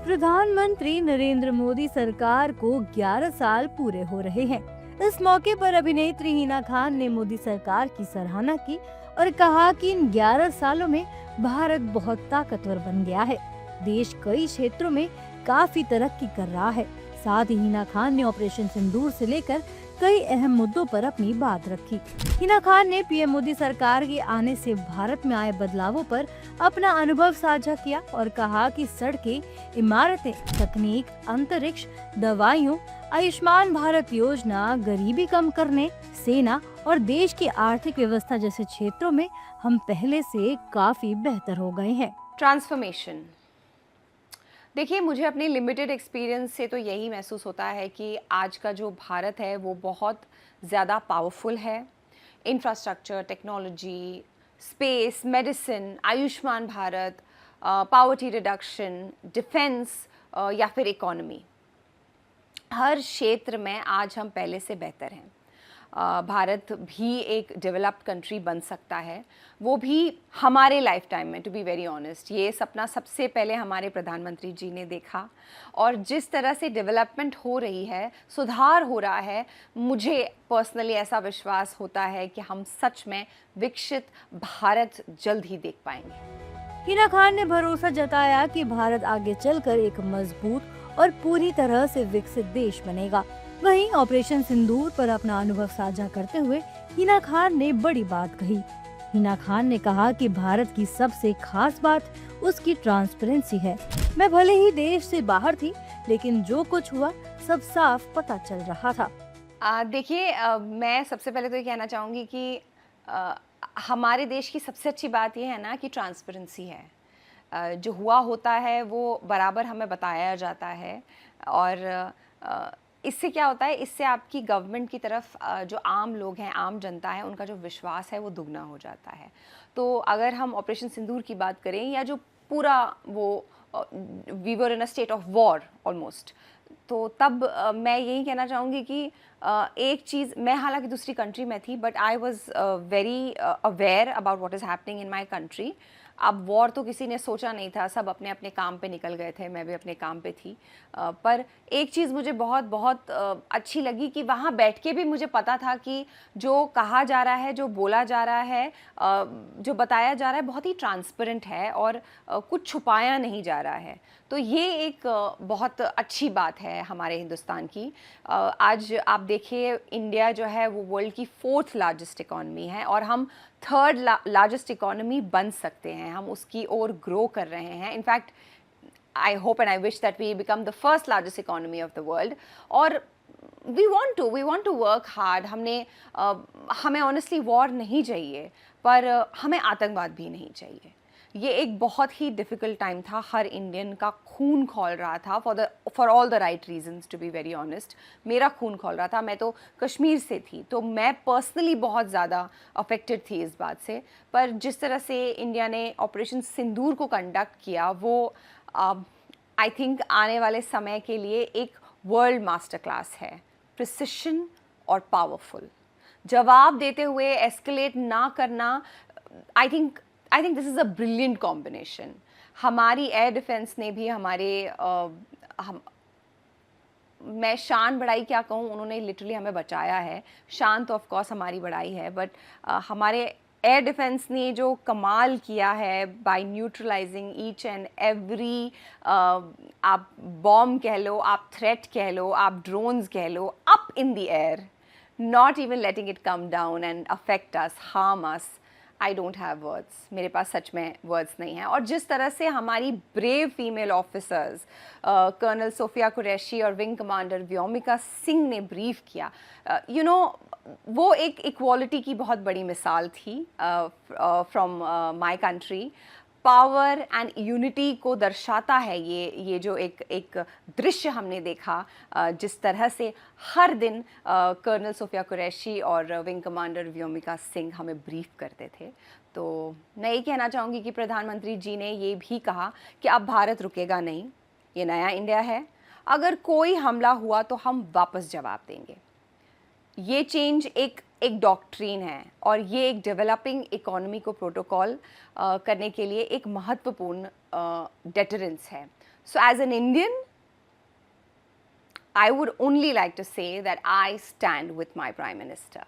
प्रधानमंत्री नरेंद्र मोदी सरकार को 11 साल पूरे हो रहे हैं। इस मौके पर अभिनेत्री हिना खान ने मोदी सरकार की सराहना की और कहा कि इन 11 सालों में भारत बहुत ताकतवर बन गया है। देश कई क्षेत्रों में काफी तरक्की कर रहा है। साथ ही हिना खान ने ऑपरेशन सिंदूर से लेकर कई अहम मुद्दों पर अपनी बात रखी। हिना खान ने पीएम मोदी सरकार के आने से भारत में आए बदलावों पर अपना अनुभव साझा किया और कहा कि सड़कें, इमारतें, तकनीक, अंतरिक्ष, दवाइयों, आयुष्मान भारत योजना, गरीबी कम करने, सेना और देश की आर्थिक व्यवस्था जैसे क्षेत्रों में हम पहले से काफी बेहतर हो गए हैं। ट्रांसफॉर्मेशन, देखिए मुझे अपने लिमिटेड एक्सपीरियंस से तो यही महसूस होता है कि आज का जो भारत है वो बहुत ज़्यादा पावरफुल है। Infrastructure, technology, space, medicine, Ayushman Bharat, poverty reduction, defence या फिर इकोनॉमी, हर क्षेत्र में आज हम पहले से बेहतर हैं। भारत भी एक डेवलप्ड कंट्री बन सकता है, वो भी हमारे लाइफ टाइम में। टू बी वेरी ऑनेस्ट, ये सपना सबसे पहले हमारे प्रधानमंत्री जी ने देखा और जिस तरह से डेवलपमेंट हो रही है, सुधार हो रहा है, मुझे पर्सनली ऐसा विश्वास होता है कि हम सच में विकसित भारत जल्द ही देख पाएंगे। हिना खान ने भरोसा जताया कि भारत आगे चलकर एक मजबूत और पूरी तरह से विकसित देश बनेगा। वहीं ऑपरेशन सिंदूर पर अपना अनुभव साझा करते हुए हिना खान ने बड़ी बात कही। हिना खान ने कहा कि भारत की सबसे खास बात उसकी ट्रांसपेरेंसी है। मैं भले ही देश से बाहर थी, लेकिन जो कुछ हुआ सब साफ पता चल रहा था। देखिए, मैं सबसे पहले तो ये कहना चाहूँगी कि हमारे देश की सबसे अच्छी बात ये है ना कि ट्रांसपेरेंसी है। जो हुआ होता है वो बराबर हमें बताया जाता है और इससे क्या होता है, इससे आपकी गवर्नमेंट की तरफ जो आम लोग हैं, आम जनता है, उनका जो विश्वास है वो दुगना हो जाता है। तो अगर हम ऑपरेशन सिंदूर की बात करें या जो पूरा वो we were in a state of war almost, तो तब मैं यही कहना चाहूँगी कि एक चीज़, मैं हालांकि दूसरी कंट्री में थी, but I was very aware about what is happening in my country. अब वॉर तो किसी ने सोचा नहीं था, सब अपने अपने काम पे निकल गए थे, मैं भी अपने काम पे थी। पर एक चीज़ मुझे बहुत बहुत अच्छी लगी कि वहाँ बैठ के भी मुझे पता था कि जो कहा जा रहा है, जो बोला जा रहा है, जो बताया जा रहा है, बहुत ही ट्रांसपेरेंट है और कुछ छुपाया नहीं जा रहा है। तो ये एक बहुत अच्छी बात है हमारे हिंदुस्तान की। आज आप देखिए, इंडिया जो है वो वर्ल्ड की 4th लार्जेस्ट इकॉनमी है और हम 3rd लार्जेस्ट इकॉनमी बन सकते हैं। हम उसकी ओर ग्रो कर रहे हैं। In fact I hope and I wish that we become the 1st largest economy of the world. और we want to work hard. हमें ऑनेस्टली वॉर नहीं चाहिए, पर हमें आतंकवाद भी नहीं चाहिए। ये एक बहुत ही डिफ़िकल्ट टाइम था, हर इंडियन का खून खौल रहा था for all the right reasons. To be very honest, मेरा खून खौल रहा था। मैं तो कश्मीर से थी, तो मैं पर्सनली बहुत ज़्यादा अफेक्टेड थी इस बात से। पर जिस तरह से इंडिया ने ऑपरेशन सिंदूर को कंडक्ट किया, वो आई थिंक आने वाले समय के लिए एक वर्ल्ड मास्टर क्लास है। प्रिसिशन और पावरफुल, जवाब देते हुए एस्केलेट ना करना। I think this is a brilliant combination. हमारी एयर डिफेंस ने भी मैं शान बढ़ाई क्या कहूँ, उन्होंने लिटरली हमें बचाया है। शान तो ऑफ कोर्स हमारी बढ़ाई है, बट हमारे एयर डिफेंस ने जो कमाल किया है by neutralising each and every, आप बॉम्ब कह लो, आप थ्रेट कह लो, आप ड्रोन्स कह लो, up in the air, not even letting it come down and affect us, harm us. I don't have words, मेरे पास सच में वर्ड्स नहीं हैं। और जिस तरह से हमारी brave female officers colonel Sofiya Qureshi और विंग कमांडर व्योमिका सिंह ने ब्रीफ किया, वो एक इक्वालिटी की बहुत बड़ी मिसाल थी from my country. Power and unity को दर्शाता है ये जो एक दृश्य हमने देखा, जिस तरह से हर दिन कर्नल सोफिया कुरैशी और विंग कमांडर व्योमिका सिंह हमें ब्रीफ करते थे। तो मैं ये कहना चाहूँगी कि प्रधानमंत्री जी ने ये भी कहा कि अब भारत रुकेगा नहीं, ये नया इंडिया है। अगर कोई हमला हुआ तो हम वापस जवाब देंगे। ये चेंज एक डॉक्ट्रीन है और ये एक डेवलपिंग इकोनॉमी को प्रोटोकॉल करने के लिए एक महत्वपूर्ण डेटरेंस है। So as an Indian, I would only like to say that I stand with my Prime Minister.